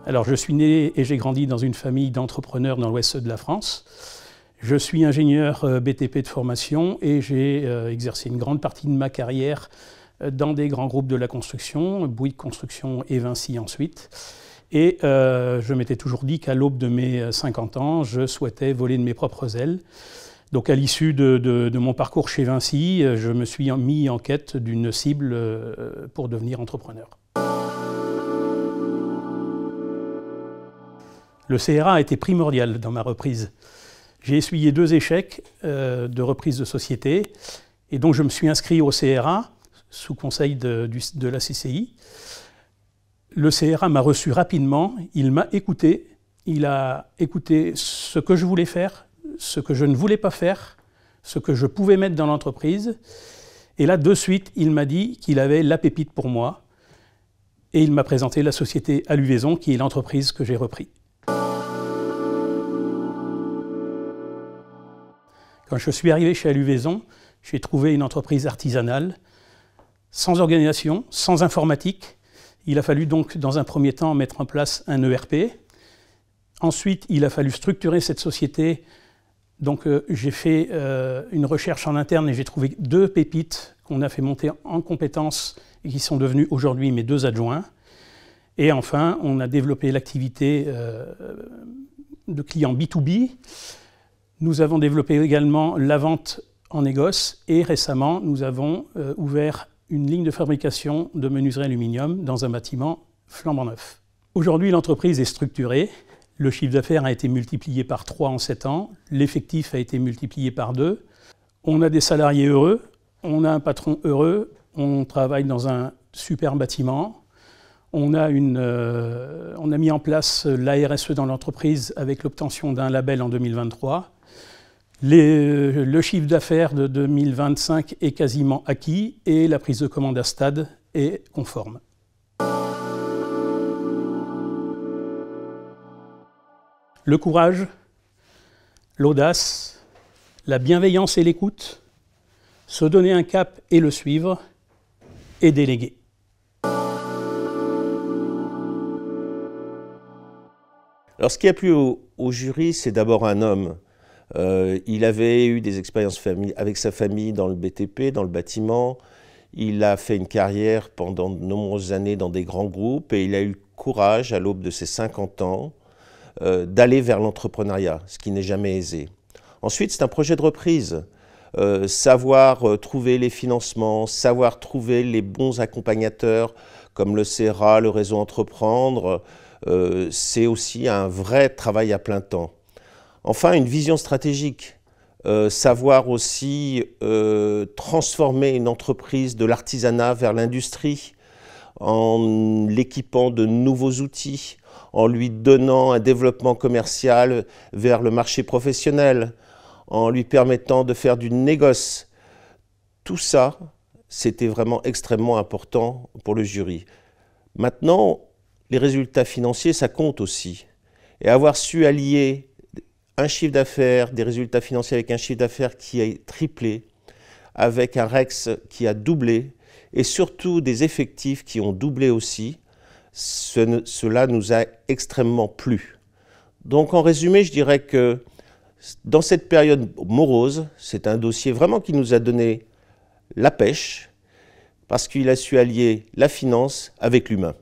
Alors, je suis né et j'ai grandi dans une famille d'entrepreneurs dans l'ouest de la France. Je suis ingénieur BTP de formation et j'ai exercé une grande partie de ma carrière dans des grands groupes de la construction, Bouygues Construction et Vinci ensuite. Et je m'étais toujours dit qu'à l'aube de mes 50 ans, je souhaitais voler de mes propres ailes. Donc à l'issue de mon parcours chez Vinci, je me suis mis en quête d'une cible pour devenir entrepreneur. Le CRA a été primordial dans ma reprise. J'ai essuyé 2 échecs de reprise de société et donc je me suis inscrit au CRA sous conseil de la CCI. Le CRA m'a reçu rapidement, il m'a écouté, il a écouté ce que je voulais faire, ce que je ne voulais pas faire, ce que je pouvais mettre dans l'entreprise. Et là, de suite, il m'a dit qu'il avait la pépite pour moi et il m'a présenté la société Aluvaison, qui est l'entreprise que j'ai repris. Quand je suis arrivé chez Aluvaison, j'ai trouvé une entreprise artisanale, sans organisation, sans informatique. Il a fallu donc, dans un premier temps, mettre en place un ERP. Ensuite, il a fallu structurer cette société. Donc, j'ai fait une recherche en interne et j'ai trouvé 2 pépites qu'on a fait monter en compétences et qui sont devenus aujourd'hui mes 2 adjoints. Et enfin, on a développé l'activité de clients B2B. Nous avons développé également la vente en négoce et récemment, nous avons ouvert une ligne de fabrication de menuiserie aluminium dans un bâtiment flambant neuf. Aujourd'hui, l'entreprise est structurée. Le chiffre d'affaires a été multiplié par 3 en 7 ans. L'effectif a été multiplié par 2. On a des salariés heureux. On a un patron heureux. On travaille dans un super bâtiment. On a mis en place la RSE dans l'entreprise avec l'obtention d'un label en 2023. Le chiffre d'affaires de 2025 est quasiment acquis et la prise de commande à stade est conforme. Le courage, l'audace, la bienveillance et l'écoute, se donner un cap et le suivre, et déléguer. Alors, ce qui a plu au jury, c'est d'abord un homme. Il avait eu des expériences avec sa famille dans le BTP, dans le bâtiment. Il a fait une carrière pendant de nombreuses années dans des grands groupes et il a eu le courage, à l'aube de ses 50 ans, d'aller vers l'entrepreneuriat, ce qui n'est jamais aisé. Ensuite, c'est un projet de reprise. Savoir trouver les financements, savoir trouver les bons accompagnateurs comme le CRA, le réseau Entreprendre, c'est aussi un vrai travail à plein temps. Enfin, une vision stratégique, savoir aussi transformer une entreprise de l'artisanat vers l'industrie en l'équipant de nouveaux outils, en lui donnant un développement commercial vers le marché professionnel, en lui permettant de faire du négoce. Tout ça, c'était vraiment extrêmement important pour le jury. Maintenant, les résultats financiers, ça compte aussi. Et avoir su allier un chiffre d'affaires, des résultats financiers avec un chiffre d'affaires qui a triplé, avec un REX qui a doublé, et surtout des effectifs qui ont doublé aussi, cela nous a extrêmement plu. Donc en résumé, je dirais que dans cette période morose, c'est un dossier vraiment qui nous a donné la pêche, parce qu'il a su allier la finance avec l'humain.